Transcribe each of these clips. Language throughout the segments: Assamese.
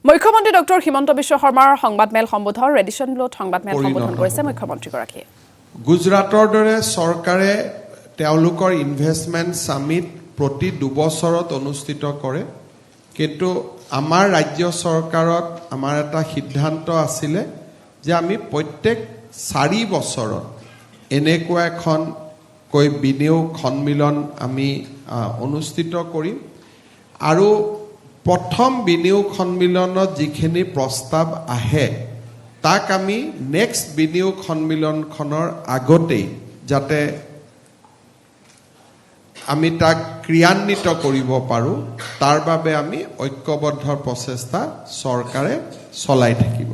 মুখ্যমন্ত্ৰী ডক্টৰ হিমন্ত বিশ্ব শৰ্মাৰ সংবাদমেল সম্বোধন ৰেডিশ্যন ব্লুত সংবাদমেল সম্বোধন কৰিছে মুখ্যমন্ত্ৰীগৰাকীয়ে গুজৰাটৰ দৰে চৰকাৰে তেওঁলোকৰ ইনভেষ্টমেণ্ট সামিট প্ৰতি 2 বছৰত অনুষ্ঠিত কৰে কিন্তু আমাৰ ৰাজ্য চৰকাৰত আমাৰ এটা সিদ্ধান্ত আছিল যে আমি প্ৰত্যেক 4 বছৰত এনেকুৱা এখন কৈ বিনিয়োগ সন্মিলন আমি অনুষ্ঠিত কৰিম আৰু প্ৰথম বিনিয়োগ সন্মিলনত যিখিনি প্ৰস্তাৱ আহে তাক আমি নেক্সট বিনিয়োগ সন্মিলনখনৰ আগতেই যাতে আমি তাক ক্ৰিয়ান্বিত কৰিব পাৰো তাৰ বাবে আমি ঐক্যবদ্ধ প্ৰচেষ্টা চৰকাৰে চলাই থাকিব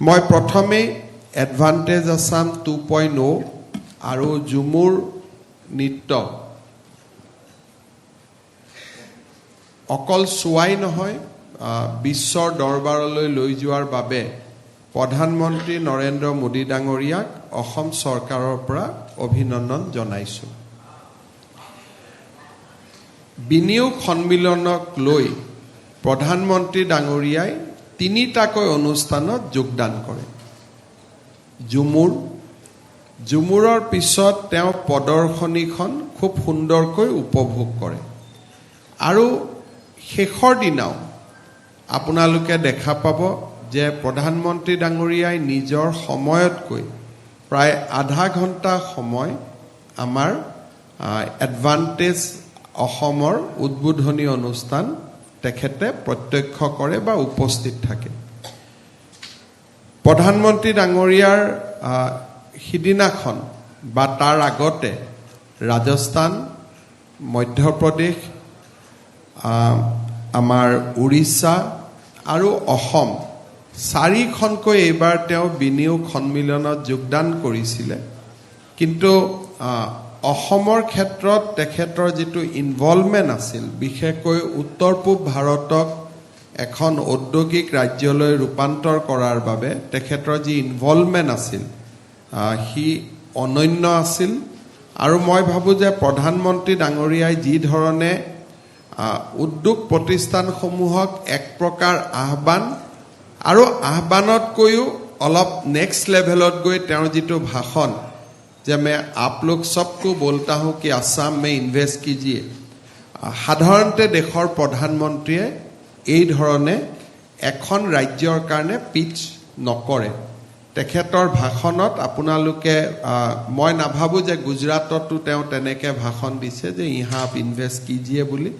মই প্ৰথমে এডভান্টেজ আসাম 2.0 আৰু জুমুৰ নৃত্য অকল সোৱাই নহয় বিশ্বৰ দৰবাৰলৈ লৈ যোৱাৰ বাবে প্ৰধানমন্ত্ৰী নৰেন্দ্ৰ মোদী ডাঙৰীয়াক অসম চৰকাৰৰ পৰা অভিনন্দন জনাইছো বিনিয়োগ সন্মিলনক লৈ প্ৰধানমন্ত্ৰী ডাঙৰীয়াই 3টাকৈ অনুষ্ঠানত যোগদান কৰে জুমুৰৰ পিছত তেওঁ প্ৰদৰ্শনীখন খুব সুন্দৰকৈ উপভোগ কৰে আৰু শেষৰ দিনাও আপোনালোকে দেখা পাব যে প্ৰধানমন্ত্ৰী ডাঙৰীয়াই নিজৰ সময়তকৈ প্ৰায় আধা ঘণ্টা সময় আমাৰ এডভান্টেজ অসমৰ উদ্বোধনী অনুষ্ঠান তেখেতে প্ৰত্যক্ষ কৰে বা উপস্থিত থাকে প্ৰধানমন্ত্ৰী ডাঙৰীয়াৰ হিদিনাখন বা তাৰ আগতে ৰাজস্থান মধ্যপ্ৰদেশ আমাৰ উৰিষ্যা আৰু অসম 4খনকৈ এইবাৰ তেওঁ বিনিয়োগ সন্মিলনত যোগদান কৰিছিল কিন্তু অসমৰ ক্ষেত্ৰত তেখেতৰ যেটো ইনভলভমেন্ট আছিল বিশেষকৈ উত্তৰ পূব ভাৰতক এখন ঔদ্যোগিক ৰাজ্যলৈ ৰূপান্তৰ কৰাৰ বাবে তেখেতৰ যি ইনভলভমেন্ট আছিল হি অনন্য আছিল আৰু মই ভাবো যে প্ৰধানমন্ত্ৰী ডাঙৰীয়াই যি ধৰণে উদ্যোগ প্ৰতিষ্ঠানসমূহক এক প্ৰকাৰ আহ্বান আৰু আহ্বানতকৈও অলপ নেক্সট লেভেলত গৈ তেওঁৰ যেটো ভাষণ যে मैं आप लोग सबको बोलता हूं कि असम में इन्वेस्ट कीजिए সাধাৰণতে দেশৰ প্ৰধানমন্ত্ৰীয়ে এই ধৰণে এখন ৰাজ্যৰ কাৰণে পিচ নকৰে তেখেতৰ ভাষণত আপোনালোকে মই নাভাবো যে গুজৰাটতো তেওঁ তেনেকে ভাষণ দিছে যে ইহা আপ ইনভেষ্ট कीजिए বুলি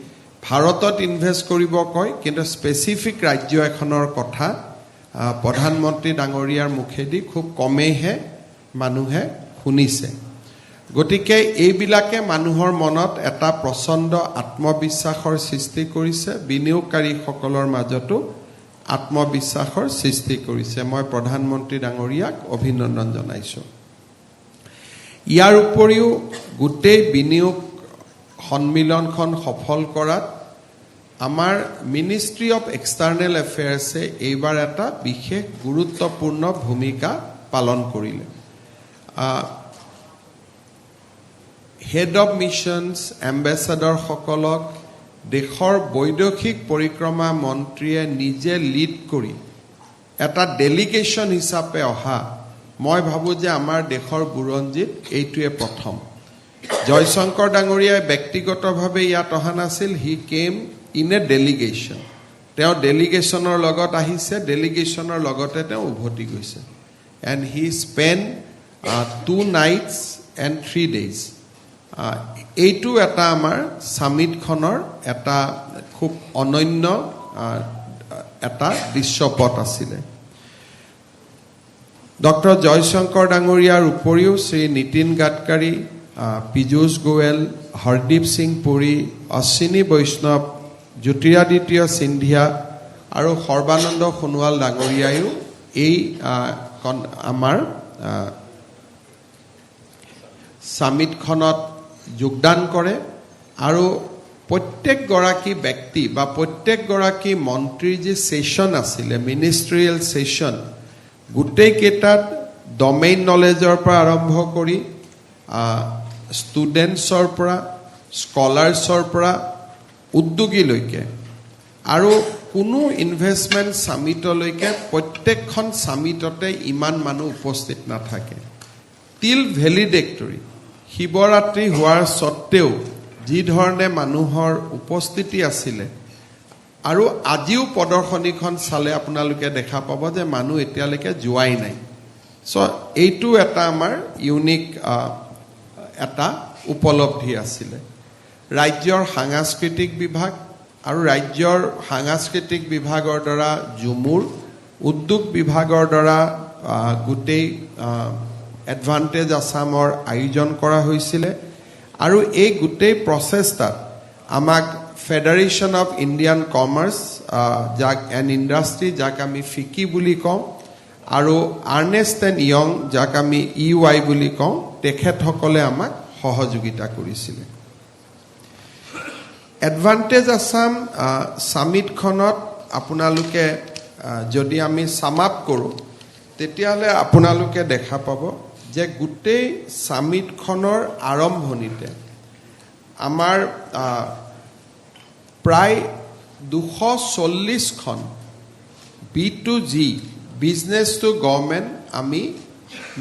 ভাৰতত ইনভেষ্ট কৰিব কয় কিন্তু স্পেসিফিক ৰাজ্য এখনৰ কথা প্ৰধানমন্ত্ৰী ডাঙৰীয়াৰ মুখেদি খুব কমেইহে মানুহে শুনিছে গতিকে এইবিলাকে মানুহৰ মনত এটা প্ৰচণ্ড আত্মবিশ্বাসৰ সৃষ্টি কৰিছে বিনিয়োগকাৰীসকলৰ মাজতো আত্মবিশ্বাসৰ সৃষ্টি কৰিছে মই প্ৰধানমন্ত্ৰী ডাঙৰীয়াক অভিনন্দন জনাইছো ইয়াৰ উপৰিও গোটেই বিনিয়োগ সন্মিলনখন সফল কৰাত আমাৰ মিনিষ্ট্ৰি অফ এক্সটাৰ্নেল এফেয়াৰ্ছে এইবাৰ এটা বিশেষ গুৰুত্বপূৰ্ণ ভূমিকা পালন কৰিলে হেড অফ মিশনছ এম্বেছাডৰ সকলক দেশৰ বৈদেশিক পৰিক্ৰমা মন্ত্ৰীয়ে নিজে লিড কৰি এটা ডেলিগেশ্যন হিচাপে অহা মই ভাবো যে আমাৰ দেশৰ বুৰঞ্জীত এইটোৱে প্ৰথম জয়শংকৰ ডাঙৰীয়াই ব্যক্তিগতভাৱে ইয়াত অহা নাছিল হি কেম ইন এ ডেলিগেশ্যন তেওঁ ডেলিগেশ্যনৰ লগত আহিছে ডেলিগেশ্যনৰ লগতে তেওঁ উভতি গৈছে and he spend 2 nights and 3 days এইটো এটা আমাৰ সামিটখনৰ এটা খুব অনন্য এটা দৃশ্যপট আছিল ডক্টৰ জয়শংকৰ ডাঙৰীয়াৰ উপৰিও শ্ৰী নীতিন গাডকাৰী পীযুষ গোৱেল হৰদীপ সিং পুৰী অশ্বিনী বৈষ্ণৱ জ্যোতিৰাদিত্য সিন্ধিয়া আৰু সৰ্বানন্দ সোণোৱাল ডাঙৰীয়ায়ো এই আমাৰ সামিটখনত যোগদান কৰে আৰু প্ৰত্যেকগৰাকী ব্যক্তি বা প্ৰত্যেকগৰাকী মন্ত্ৰীৰ যে সেশন আছিল মিনিষ্ট্ৰিয়েল সেশন গোটেই কেইটাত ডমেইন নলেজৰ পৰা আৰম্ভ কৰি ষ্টুডেণ্টছৰ পৰা স্কলাৰ্ছৰ পৰা উদ্যোগীলৈকে আৰু কোনো ইনভেষ্টমেণ্ট সামিটলৈকে প্ৰত্যেকখন সামিটতে ইমান মানুহ উপস্থিত নাথাকে টিল ভেলিডেক্টৰী শিৱৰাত্ৰি হোৱাৰ সত্ত্বেও যি ধৰণে মানুহৰ উপস্থিতি আছিলে আৰু আজিও প্ৰদৰ্শনীখন চালে আপোনালোকে দেখা পাব যে মানুহ এতিয়ালৈকে যোৱাই নাই সো এইটো এটা আমাৰ ইউনিক এটা উপলব্ধি আছিলে ৰাজ্যৰ সাংস্কৃতিক বিভাগ আৰু ৰাজ্যৰ সাংস্কৃতিক বিভাগৰ দ্বাৰা জুমুৰ উদ্যোগ বিভাগৰ দ্বাৰা গোটেই এডভান্টেজ আসামৰ আয়োজন কৰা হৈছিলে আৰু এই গোটেই প্ৰচেষ্টাত আমাক ফেডাৰেশ্যন অফ ইণ্ডিয়ান কমাৰ্চ যাক এণ্ড ইণ্ডাষ্ট্ৰী যাক আমি ফিকি বুলি কওঁ আৰু আৰ্নেষ্ট এণ্ড ইয়ং যাক আমি EY বুলি কওঁ তেখেতসকলে আমাক সহযোগিতা কৰিছিলে এডভান্টেজ আসাম সামিটখনত আপোনালোকে যদি আমি সামাপ কৰোঁ তেতিয়াহ'লে আপোনালোকে দেখা পাব যে গোটেই সামিটখনৰ আৰম্ভণিতে আমাৰ প্ৰায় 240খন B2G বিজনেছ টু গভৰ্ণমেণ্ট আমি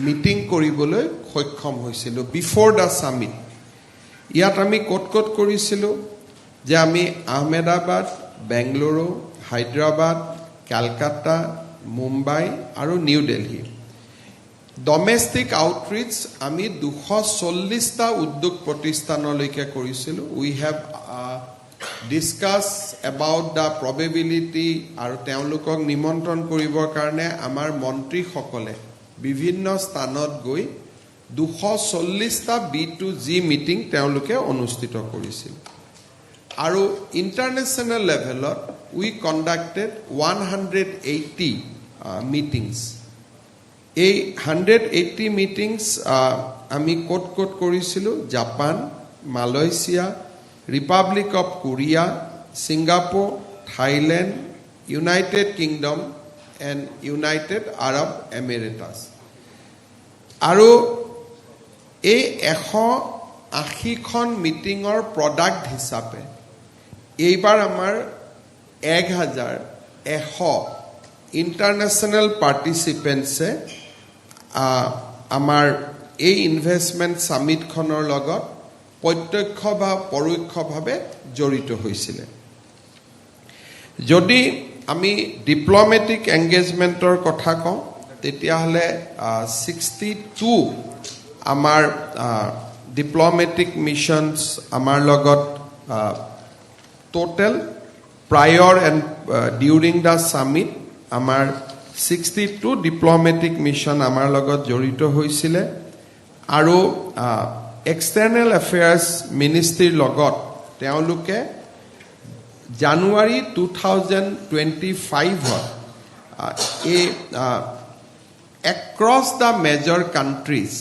মিটিং কৰিবলৈ সক্ষম হৈছিলোঁ বিফৰ দ্য সামিট ইয়াত আমি ক'ত কৰিছিলোঁ যে আমি আহমেদাবাদ বেংগালুৰু হায়দৰাবাদ কলকাতা মুম্বাই আৰু নিউ দিল্লী ডমেষ্টিক আউটৰিচ আমি 240টা উদ্যোগ প্ৰতিষ্ঠানলৈকে কৰিছিলোঁ we have discuss about the probability আৰু তেওঁলোকক নিমন্ত্ৰণ কৰিবৰ কাৰণে আমাৰ মন্ত্ৰীসকলে বিভিন্ন স্থানত গৈ 240টা B2G মিটিং তেওঁলোকে অনুষ্ঠিত কৰিছিল আৰু ইণ্টাৰনেশ্যনেল লেভেলত উই কণ্ডাক্টেড 180 মিটিংছ এই 180 মিটিংছ আমি ক'ত কৰিছিলোঁ Japan Malaysia Republic of Korea Singapore Thailand United kingdom and United Arab emeritus আৰু এই 180খন মিটিঙৰ প্ৰডাক্ট হিচাপে এইবাৰ আমাৰ 1100 ইণ্টাৰনেশ্যনেল পাৰ্টিচিপেণ্টছে আমাৰ এই ইনভেষ্টমেণ্ট সামিটখনৰ লগত প্ৰত্যক্ষ বা পৰোক্ষভাৱে জড়িত হৈছিলে যদি আমি ডিপ্ল'মেটিক এংগেজমেণ্টৰ কথা কওঁ তেতিয়াহ'লে 62 আমাৰ ডিপ্ল'মেটিক মিছনছ আমাৰ লগত total প্ৰায়ৰ and during the summit আমাৰ 62 ডিপ্ল'মেটিক মিছন আমাৰ লগত জড়িত হৈছিলে আৰু এক্সটাৰ্নেল এফেয়াৰ্ছ মিনিষ্ট্ৰীৰ লগত তেওঁলোকে জানুৱাৰী 2025ত এই এক্ৰছ দ্য মেজৰ কাণ্ট্ৰিজ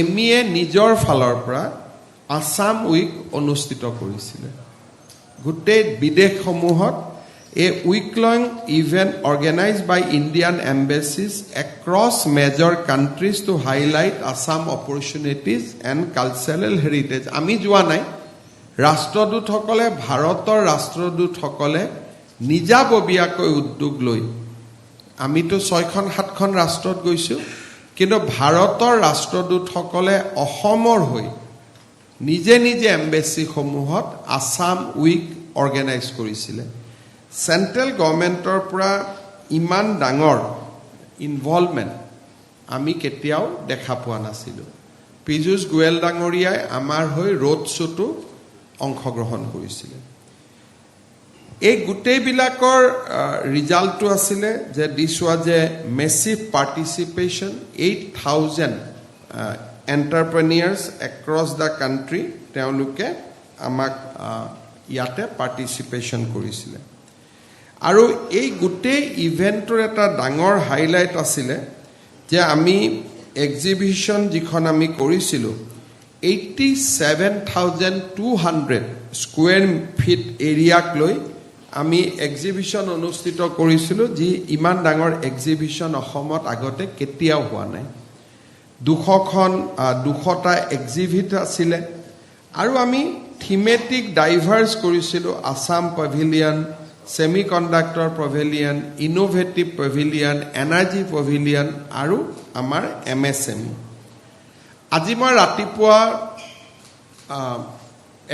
এমিয়ে নিজৰ ফালৰ পৰা আসাম উইক অনুষ্ঠিত কৰিছিলে গোটেই বিদেশসমূহত a week-long event organized by Indian embassies across major countries to highlight Assam opportunities and cultural heritage. আমি যোৱা নাই ৰাষ্ট্ৰদূতসকলে ভাৰতৰ ৰাষ্ট্ৰদূতসকলে নিজাববীয়াকৈ উদ্যোগ লৈ আমিতো 6খন 7খন ৰাষ্ট্ৰত গৈছোঁ কিন্তু ভাৰতৰ ৰাষ্ট্ৰদূতসকলে অসমৰ হৈ নিজে নিজে এম্বেচিসমূহত আসাম উইক অৰ্গেনাইজ কৰিছিলে চেণ্ট্ৰেল গভৰ্ণমেণ্টৰ পৰা ইমান ডাঙৰ ইনভলভমেণ্ট আমি কেতিয়াও দেখা পোৱা নাছিলোঁ পীযুষ গোৱেল ডাঙৰীয়াই আমাৰ হৈ ৰোড শ্ব'টো অংশগ্ৰহণ কৰিছিলে এই গোটেইবিলাকৰ ৰিজাল্টটো আছিলে যে this was a massive participation 8,000 entrepreneurs across the country তেওঁলোকে আমাক ইয়াতে পাৰ্টিচিপেশ্যন কৰিছিলে আৰু এই গোটেই ইভেণ্টৰ এটা ডাঙৰ হাইলাইট আছিলে যে আমি এক্সিবিশ্যন যিখন আমি কৰিছিলোঁ 87,200 স্কুৱেৰ ফিট এৰিয়াক লৈ আমি এক্সিবিশ্যন অনুষ্ঠিত কৰিছিলোঁ যি ইমান ডাঙৰ এক্সিবিশ্যন অসমত আগতে কেতিয়াও হোৱা নাই 200টা এক্সিবিট আছিলে আৰু আমি থিমেটিক ডাইভাৰ্ছ কৰিছিলোঁ Assam Pavilion semiconductor Pavilion, innovative Pavilion, energy Pavilion আৰু আমাৰ MSME। আজি মই ৰাতিপুৱা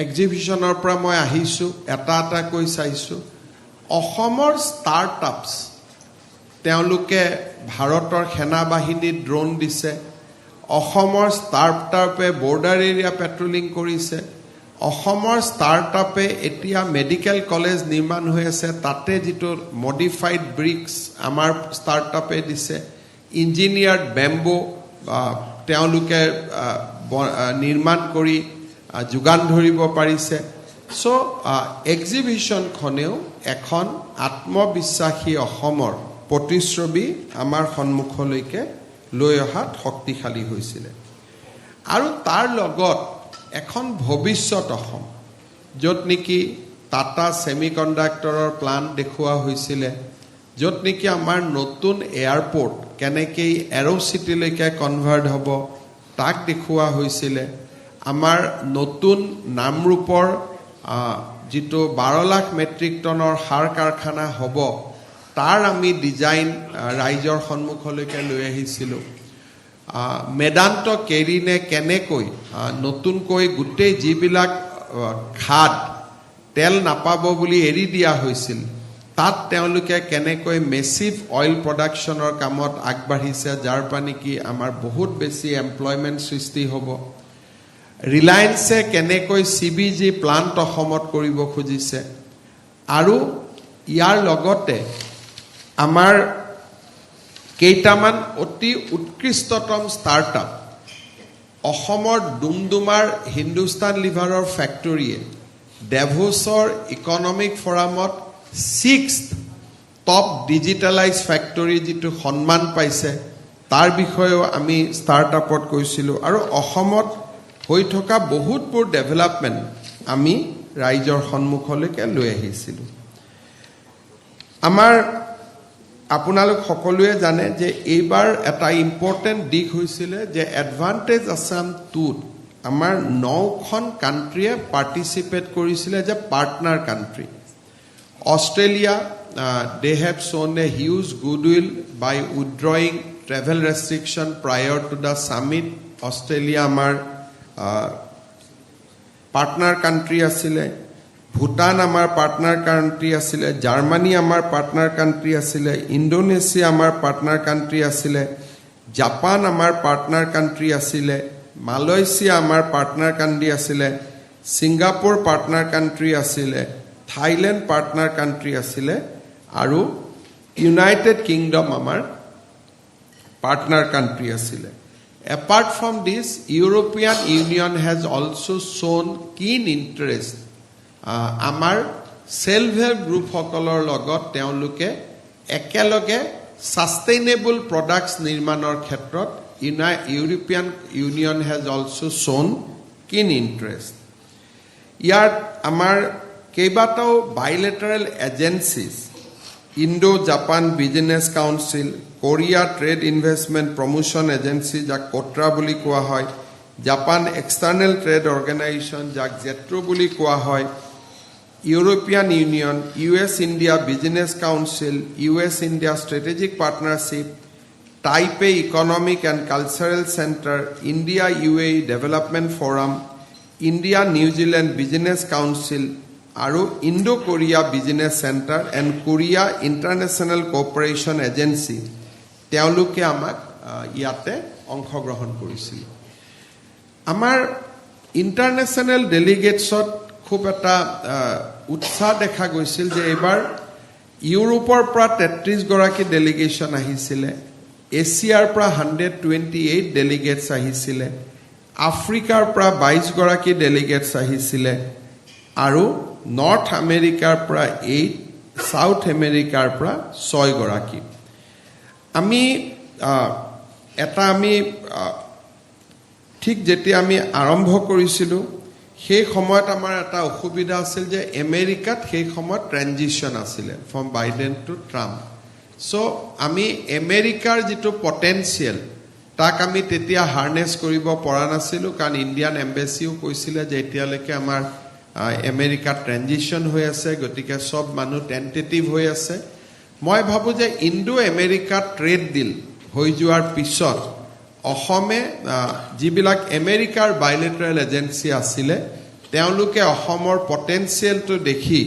এক্সিবিশ্যনৰ পৰা মই আহিছোঁ, এটা কৈ চাইছোঁ অসমৰ ষ্টাৰ্টআপছ তেওঁলোকে ভাৰতৰ সেনাবাহিনীত ড্ৰোন দিছে, অসমৰ ষ্টাৰ্টআপে বৰ্ডাৰ এৰিয়া পেট্ৰলিং কৰিছে, অসমৰ ষ্টাৰ্টআপে এতিয়া মেডিকেল কলেজ নিৰ্মাণ হৈ আছে, তাতে যিটো মডিফাইড ব্ৰিক্স আমাৰ ষ্টাৰ্টআপে দিছে, ইঞ্জিনিয়াৰ্ড বেম্বো তেওঁলোকে নিৰ্মাণ কৰি যোগান ধৰিব পাৰিছে। চ' এক্সিবিশ্যনখনেও এখন আত্মবিশ্বাসী অসমৰ প্ৰতিচ্ছবি আমাৰ সন্মুখলৈকে লৈ অহাত শক্তিশালী হৈছিলে। আৰু তাৰ লগত এখন ভৱিষ্যত অসম, য'ত নেকি টাটা ছেমিকণ্ডাক্টৰৰ প্লাণ্ট দেখুওৱা হৈছিলে, য'ত নেকি আমাৰ নতুন এয়াৰপৰ্ট কেনেকৈ এৰ' চিটিলৈকে কনভাৰ্ট হ'ব তাক দেখুওৱা হৈছিলে। আমাৰ নতুন নামৰূপৰ যিটো 12 লাখ মেট্ৰিক টনৰ সাৰ কাৰখানা হ'ব তাৰ আমি ডিজাইন ৰাইজৰ সন্মুখলৈকে লৈ আহিছিলোঁ। মেদান্ত কেৰিনে কেনেকৈ নতুনকৈ গোটেই যিবিলাক খাদ তেল নাপাব বুলি এৰি দিয়া হৈছিল তাত তেওঁলোকে কেনেকৈ মেচিভ অইল প্ৰডাকশ্যনৰ কামত আগবাঢ়িছে, যাৰ পৰা নেকি আমাৰ বহুত বেছি এমপ্লয়মেণ্ট সৃষ্টি হ'ব। ৰিলায়েন্সে কেনেকৈ CBG প্লাণ্ট অসমত কৰিব খুজিছে, আৰু ইয়াৰ লগতে আমাৰ কেইটামান অতি উৎকৃষ্টতম ষ্টাৰ্টআপ অসমৰ ডুমডুমাৰ হিন্দুস্তান লিভাৰৰ ফেক্টৰীয়ে ডেভোছৰ ইকনমিক ফৰামত 6th টপ ডিজিটেলাইজ ফেক্টৰী যিটো সন্মান পাইছে তাৰ বিষয়েও আমি ষ্টাৰ্টআপত কৈছিলোঁ। আৰু অসমত হৈ থকা বহুতবোৰ ডেভেলপমেণ্ট আমি ৰাইজৰ সন্মুখলৈকে লৈ আহিছিলোঁ। আমাৰ আপোনালোক সকলোৱে জানে যে এইবাৰ এটা ইম্পৰ্টেণ্ট দিশ হৈছিলে যে এডভান্টেজ আছাম 2ত আমাৰ 9খন কাণ্ট্ৰিয়ে পাৰ্টিচিপেট কৰিছিলে যে partner country. Australia, they have shown a huge goodwill by withdrawing travel restriction prior to the summit. Australia আমাৰ পাৰ্টনাৰ কাণ্ট্ৰি আছিলে, ভূটান আমাৰ পাৰ্টনাৰ কাণ্ট্ৰি আছিলে, জাৰ্মানী আমাৰ পাৰ্টনাৰ কাণ্ট্ৰি আছিলে, ইণ্ডোনেছিয়া আমাৰ পাৰ্টনাৰ কাণ্ট্ৰি আছিলে, জাপান আমাৰ পাৰ্টনাৰ কাণ্ট্ৰি আছিলে, মালয়েছিয়া আমাৰ পাৰ্টনাৰ কাণ্ট্ৰি আছিলে, ছিংগাপুৰ পাৰ্টনাৰ কাণ্ট্ৰি আছিলে, থাইলেণ্ড পাৰ্টনাৰ কাণ্ট্ৰি আছিলে, আৰু ইউনাইটেড কিংডম আমাৰ পাৰ্টনাৰ কাণ্ট্ৰি আছিলে। Apart from this, European Union has also shown keen interest আমাৰ সেলফ হেল্প গ্ৰুপসকলৰ লগত তেওঁলোকে একেলগে সাষ্টেইনেবল প্ৰডাক্টছ নিৰ্মাণৰ ক্ষেত্ৰত European Union has also shown keen interest. ইয়াত আমাৰ কেইবাটাও bilateral agencies, Indo Japan Business Council, Korea Trade Investment Promotion Agency যাক কোট্ৰা বুলি কোৱা হয়, জাপান এক্সটাৰ্নেল ট্ৰেড অৰ্গেনাইজেশ্যন যাক জেট্ৰো বুলি কোৱা হয়, European Union, US India Business Council, US India Strategic Partnership, Taipei Economic and Cultural Center, India UAE Development Forum, India New Zealand Business Council আৰু Indo Korea Business Center and Korea International Cooperation Agency তেওঁলোকে আমাক ইয়াতে অংশগ্ৰহণ কৰিছিল। আমাৰ ইণ্টাৰনেশ্যনেল ডেলিগেটছত খুব এটা উৎসাহ দেখা গৈছিল যে এইবাৰ ইউৰোপৰ পৰা 33 গৰাকী ডেলিগেশ্যন আহিছিলে, এছিয়াৰ পৰা 128 ডেলিগেটছ আহিছিলে, আফ্ৰিকাৰ পৰা 22 গৰাকী ডেলিগেটছ আহিছিলে, আৰু নৰ্থ আমেৰিকাৰ পৰা 8, সাউথ আমেৰিকাৰ পৰা 6 গৰাকী। আমি ঠিক যেতিয়া আমি আৰম্ভ কৰিছিলোঁ সেই সময়ত আমাৰ এটা অসুবিধা আছিল যে আমেৰিকাত সেই সময়ত ট্ৰেনজিশ্যন আছিলে ফ্ৰম বাইডেন টু ট্ৰাম্প। চ' আমি আমেৰিকাৰ যিটো পটেঞ্চিয়েল তাক আমি তেতিয়া হাৰ্নেছ কৰিব পৰা নাছিলোঁ, কাৰণ ইণ্ডিয়ান এম্বেচিও কৈছিলে যে এতিয়ালৈকে আমাৰ আমেৰিকা ট্ৰেনজিশ্যন হৈ আছে গতিকে সব মানুহ টেন্টেটিভ হৈ আছে মই ভাবো যে ইণ্ডো আমেৰিকা ট্ৰেড ডিল হৈ যোৱাৰ পিছত অসমে যিবিলাক আমেৰিকাৰ বাইলেটাৰেল এজেন্সি আছিলে তেওঁলোকে অসমৰ পটেনশিয়ালটো দেখি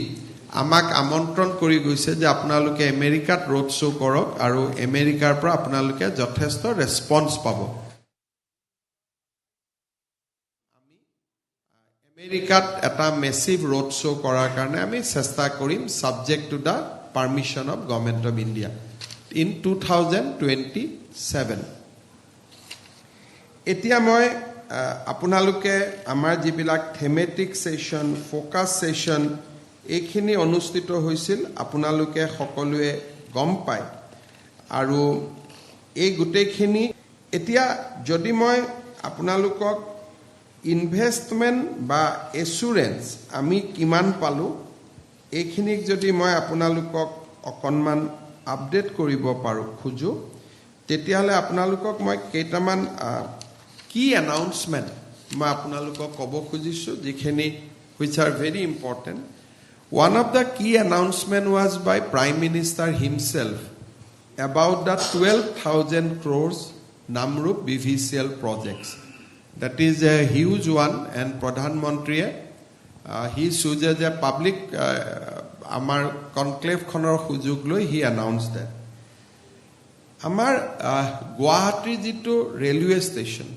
আমাক আমন্ত্ৰণ কৰি গৈছে যে আপোনালোকে আমেৰিকাত ৰোড শ্ব' কৰক আৰু আমেৰিকাৰ পৰা আপোনালোকে যথেষ্ট ৰেছপন্স পাব আমেৰিকাত এটা মেছিভ ৰোড শ্ব' কৰাৰ কাৰণে আমি চেষ্টা কৰিম subject to the permission of government of India in 2027 এতিয়া মই আপোনালোকে আমাৰ যিবিলাক থেমেটিক সেশন ফোকাস সেশন এইখিনি অনুষ্ঠিত হৈছিল আপোনালোকে সকলোৱে গম পায় আৰু এই গোটেইখিনি এতিয়া যদি মই আপোনালোকক ইনভেষ্টমেন্ট বা এসুৰেন্স আমি কিমান পালো এইখিনিক যদি মই আপোনালোকক অকনমান আপডেট কৰিব পাৰো খুজো তেতিয়াহলে আপোনালোকক মই কেইটামান key announcement মই আপোনালোকক ক'ব খুজিছো যিখিনি which are very important one of the key announcement was by Prime Minister himself about the 12,000 crores Namrup BVCL projects that is a huge one and Pradhan Mantri he suje je public amar conclave khonor khujug loi he announced that amar Guwahati jitu railway station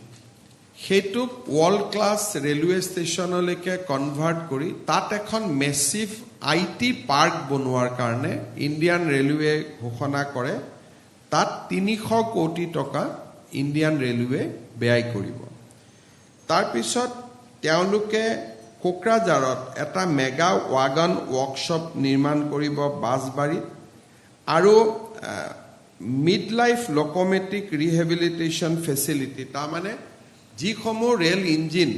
হেতু ওয়ার্ল্ড ক্লাস রেলওয়ে স্টেশনলৈকে কনভার্ট কৰি তাত এখন মেসিভ আইটি পাৰ্ক বনোৱাৰ কাৰণে ইন্ডিয়ান ৰেলৱে ঘোষণা কৰে তাত 300 কোটি টকা ইন্ডিয়ান ৰেলৱে ব্যয় কৰিব তাৰ পিছত তেওঁলোকে কোকৰাঝাৰত এটা মেগা ওয়াগন ওয়াৰ্কশপ নিৰ্মাণ কৰিব বাসবাৰীত আৰু মিড লাইফ লোকোমেটিক ৰিহেবিলিটেশন ফেসিলিটি তাৰ মানে যিসমূহ ৰেল ইঞ্জিন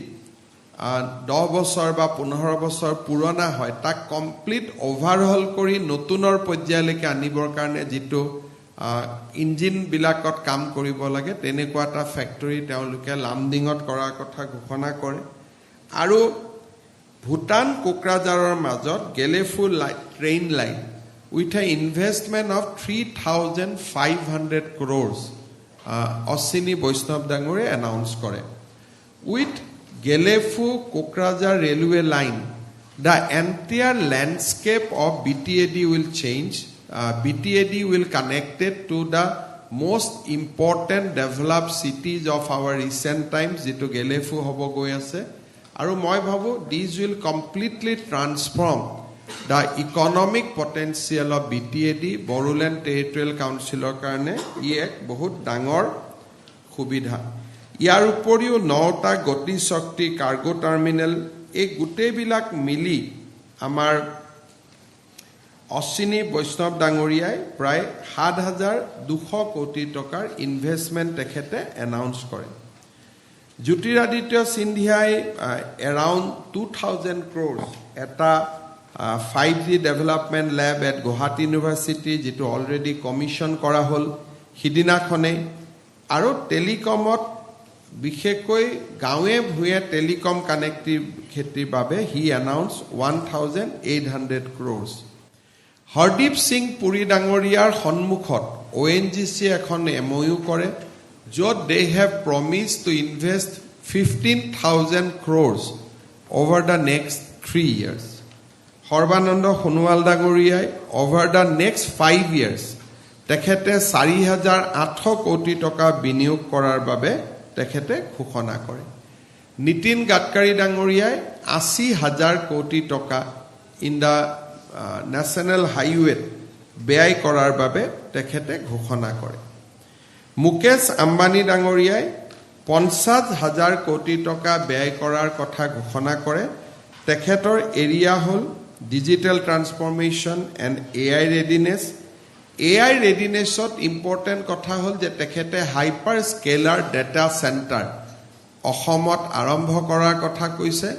10 বছৰ বা 15 বছৰ পুৰণা হয় তাক কমপ্লিট ওভাৰহল কৰি নতুনৰ পৰ্যায়লৈকে আনিবৰ কাৰণে যেটো ইঞ্জিন বিলাকত কাম কৰিব লাগে তেনেকুৱা এটা ফ্যাক্টৰী তেওঁলোকে লামডিঙত কৰাৰ কথা ঘোষণা কৰে আৰু ভুটান কোকৰাঝাৰৰ মাজত Gelephu train line with an investment of 3,500 crores Ashwini Vaishnav Dangore announced kore with Gelefu Kokrajhar railway line the entire landscape of BTAD will change BTAD will connect it to the most important developed cities of our recent times jeto Gelefu hobo goi ase aru moi bhabu these will completely transform the economic potential of BTAD Boruland Territorial Council karone ই এক বহুত ডাঙৰ সুবিধা ইয়াৰ উপৰিও 9টা গতি শক্তি কাৰ্গো টাৰ্মিনেল এই গুটেবিলাক মিলি আমাৰ অশ্বিনী বৈষ্ণৱ ডাঙৰীয়াই প্ৰায় 7,200 কোটি টকাৰ ইনভেষ্টমেন্ট তেখেতে এনাউন্স কৰে জ্যোতিৰাদিত্য সিন্ধিয়াই around 2,000 crores এটা 5G development lab at Guwahati University যেটো already commission কৰা হল হিদিনাখনে আৰু টেলিকমত বিশেষকৈ গাঁৱে ভুয়ে টেলিকম কানেক্টিভিটিৰ বাবে he announced 1,800 crores Hardeep Singh Puri ডাঙৰীয়াৰ সন্মুখত ONGC এখন MOU কৰে য'ত they have promised to invest 15,000 crores over the next 3 years Horbanand Sonowaal Dangoriai over the next 5 years তেখেতে 4,800 কোটি টকা বিনিয়োগ কৰাৰ বাবে তেখেতে ঘোষণা কৰে নিতিন গাডকাৰী ডাঙৰীয়াই 80,000 কোটি টকা ইন দা ন্যাশনাল হাইৱে ব্যয় কৰাৰ বাবে তেখেতে ঘোষণা কৰে মুকেশ আম্বানী ডাঙৰীয়াই 50,000 কোটি টকা ব্যয় কৰাৰ কথা ঘোষণা কৰে তেখেতৰ area hall digital transformation and AI readiness AI readiness ot important kotha hol je tekhete hyper scalar data center Ohomot arambho korar kotha koise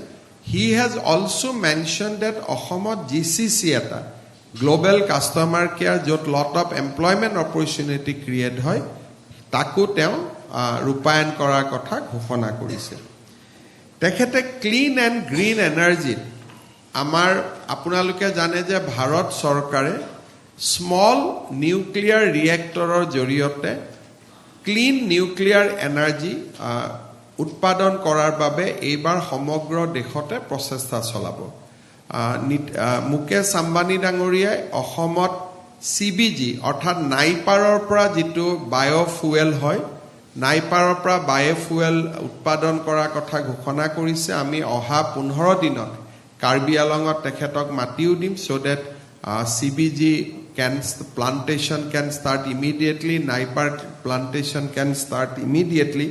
he has also mentioned that Ohomot GCC eta global customer care jot lot of employment opportunity create hoy taku teo rupayan korar kotha ghoshona korise tekhete clean and green energy আমাৰ আপোনালোকে জানে যে ভাৰত চৰকাৰে স্মল নিউক্লিয়াৰ ৰিয়েক্টৰৰ জৰিয়তে ক্লিন নিউক্লিয়াৰ এনাৰ্জি উৎপাদন কৰাৰ বাবে এইবাৰ সমগ্ৰ দেশতে প্ৰচেষ্টা চলাব মুকেশ আম্বানী ডাঙৰীয়াই অসমত CBG অৰ্থাৎ নাইপাৰৰ পৰা যিটো বায়োফুয়েল হয় নাইপাৰৰ পৰা বায়োফুয়েল উৎপাদন কৰাৰ কথা ঘোষণা কৰিছে আমি অহা 15 দিনত কাৰ্বি আলঙত তেখেতক মাটিও দিম so that CBG plantation can start immediately naipar plantation can start immediately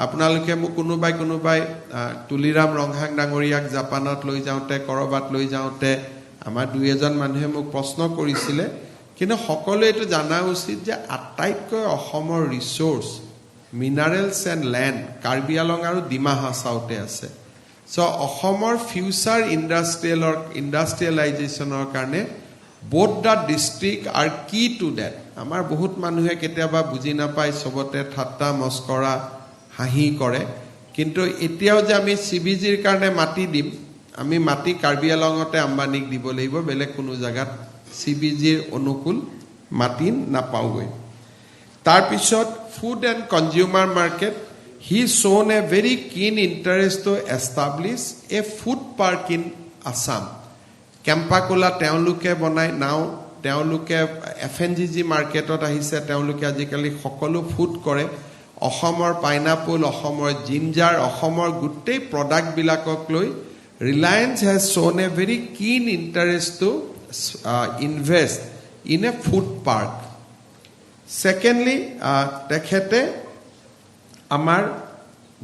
আপোনালোকে মোক কোনোবাই তুলিৰাম ৰংহাং ডাঙৰীয়াক জাপানত লৈ যাওঁতে কৰবাত লৈ যাওঁতে আমাৰ দুই এজন মানুহে মোক প্ৰশ্ন কৰিছিলে কিন্তু সকলোৱে এটো জানা উচিত যে আটাইতকৈ অসমৰ resource minerals and land Karbi আলং আৰু ডিমা হাছাওতে আছে সো অসমৰ ফিউচাৰ ইণ্ডাষ্ট্ৰিয়েলাইজেশ্যনৰ কাৰণে both the district are key to that আমাৰ বহুত মানুহে কেতিয়াবা বুজি নাপায় সবতে ঠাট্টা মস্কৰা হাঁহি কৰে কিন্তু এতিয়াও যে আমি CBGৰ কাৰণে মাটি দিম আমি মাটি কাৰ্বি আলঙতে আম্বানীক দিব লাগিব বেলেগ কোনো জায়গাত CBGৰ অনুকূল মাটি নাপাওগৈ তাৰ পিছত food and consumer market he shown a very keen interest to establish a food park in Assam কেম্পাকোলা তেওঁলোকে বনাই নাও তেওঁলোকে FNGG মাৰ্কেটত আহিছে তেওঁলোকে আজিকালি সকলো ফুড কৰে অসমৰ পাইনাপল অসমৰ জিঞ্জাৰ অসমৰ গুটেই প্ৰডাক্ট বিলাকক লৈ Reliance has shown a very keen interest to invest in a food park secondly তেখেতে আমাৰ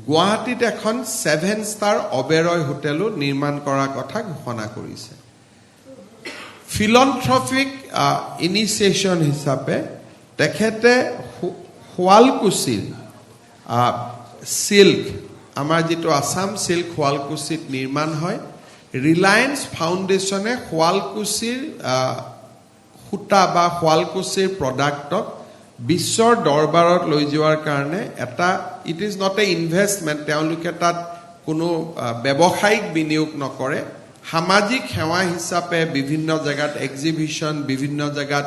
গুৱাহাটীত এখন 7-star অবেৰয় হোটেলো নিৰ্মাণ কৰাৰ কথা ঘোষণা কৰিছে philanthropic initiation হিচাপে তেখেতে শুৱালকুছিৰ সিল্ক আমাৰ যেটো আসাম সিল্ক শুৱালকুছিত নিৰ্মাণ হয় ৰিলায়েন্স ফাউণ্ডেশ্যনে শুৱালকুছিৰ সুতা বা শুৱালকুছিৰ প্ৰডাক্টক বিশ্বৰ দৰবাৰত লৈ যোৱাৰ কাৰণে এটা it is not a investment তেওঁলোকে তাত কোনো ব্যৱসায়িক বিনিয়োগ নকৰে সামাজিক সেৱা হিচাপে বিভিন্ন জায়গাত এক্সিবিশন বিভিন্ন জায়গাত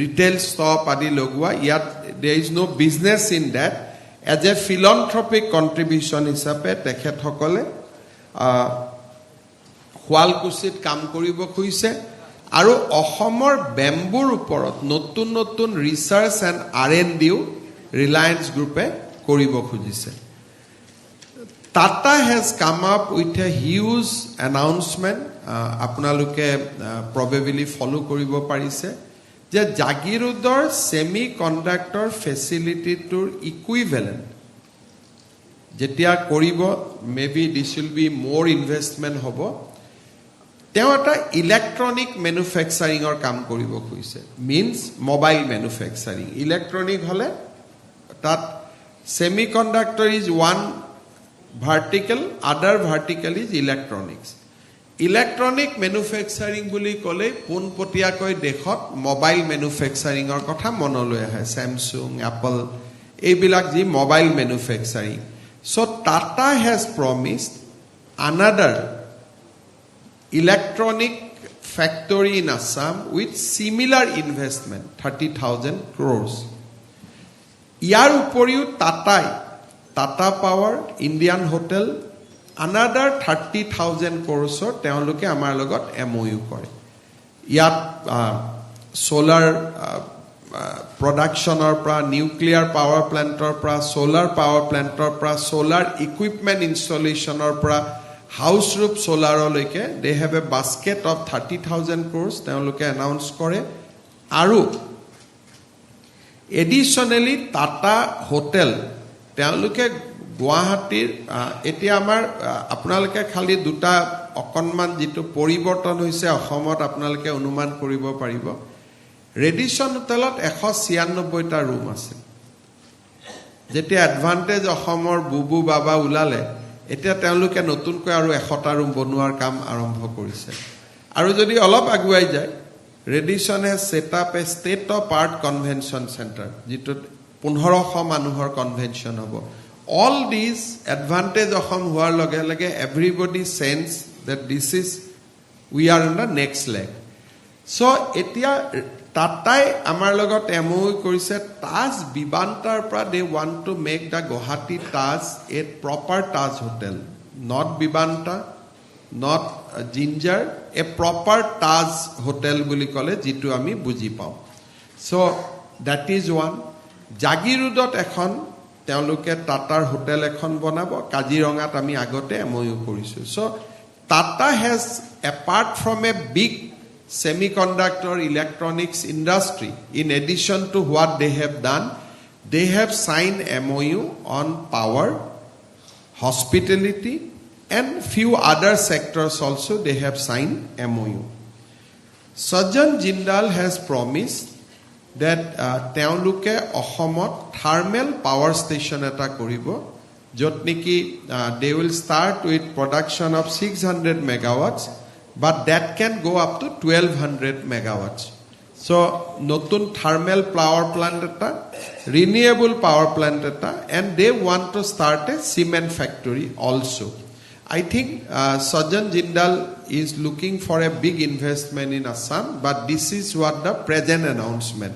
ৰিটেল ষ্টপ আদি লগোৱা ইয়াত there is no business in that as a philanthropic contribution হিচাপে তেখেতসকলে শুৱালকুছিত কাম কৰিব খুজিছে আৰু অসমৰ বেম্বুৰ ওপৰত নতুন নতুন ৰিসাৰ্চ এণ্ড R&D ৰিলায়েন্স গ্ৰুপে কৰিব খুজিছে Tata has come up with a huge announcement আপোনালোকে probably follow কৰিব পাৰিছে যে জাগিৰোডৰ সেমিকন্ডাক্টৰ ফেসিলিটিটোৰ ইকুইভ্যালেন্ট যেতিয়া কৰিব মেবি দিস উইল বি মোৰ ইনভেষ্টমেন্ট হ'ব তেওঁ এটা ইলেক্ট্ৰনিক ম্যানুফ্যাকচাৰিংৰ কাম কৰিব খুজিছে মিন্স মোবাইল ম্যানুফ্যাকচাৰিং ইলেক্ট্ৰনিক হলে তাত semiconductor is one vertical other vertical is electronics electronic manufacturing বুলি কলে পোনপটিয়াকৈ দেখত মোবাইল ম্যানুফ্যাকচাৰিংৰ কথা মনলৈ আহে Samsung Apple এইবিলাক যি mobile ম্যানুফ্যাকচাৰিং so Tata has promised another electronic factory in Assam with similar investment 30,000 crores ইয়াৰ উপৰিও Tata Power Indian Hotel another 30,000 crores তেওঁলোকে আমাৰ লগত MOU কৰে ইয়াত solar productionৰ পৰা nuclear power plantৰ পৰা solar power plantৰ পৰা solar equipment installationৰ পৰা house roof solar লৈকে they have a basket of 30,000 crores তেওঁলোকে announce কৰে আৰু additionally Tata Hotel তেওঁলোকে গুৱাহাটীৰ এতিয়া আমাৰ আপোনালোকে খালি দুটা অকনমান যেটো পৰিৱৰ্তন হৈছে অসমত আপোনালোকে অনুমান কৰিব পাৰিব ৰেডিসন হোটেলত 196 টা ৰুম আছে যেতিয়া এডভান্টেজ অসমৰ বুবু বাবা উলালে এতিয়া তেওঁলোকে নতুনকৈ আৰু 100 টা ৰুম বনোৱাৰ কাম আৰম্ভ কৰিছে আৰু যদি অলপ আগুৱাই যায় Radisson has set up a state of art convention center যেটো 1500 মানুহৰ কনভেনশন হ'ব all these advantage অসম হোৱাৰ লগে লগে everybody sense that this is We are in the next leg. So এতিয়া টাটাই আমাৰ লগত MOU কৰিছে তাজ বিমানটাৰ পৰা they want to make the Guwahati Taj a proper Taj hotel. Not Bibanta, not Ginger, a proper Taj hotel বুলি ক'লে যিটো আমি বুজি পাওঁ. So that is one. জাগিৰোডত এখন তেওঁলোকে টাটাৰ হোটেল এখন বনাব কাজিৰঙাত আমি আগতে MOU কৰিছো. So Tata has, apart from a big semiconductor electronics industry, in addition to what they have done, they have signed MOU on power, hospitality, and few other sectors also they have signed MOU. Sajjan Jindal has promised that তেওঁলোকে অসমত thermal power station এটা কৰিব য'ত নেকি they will start with production of 600 megawatts, but that can go up to 1200 megawatts. So নতুন thermal power plant eta, renewable power plant eta, and they want to start a cement factory also. I think Sajjan Jindal is looking for a big investment in Assam, but this is what the present announcement.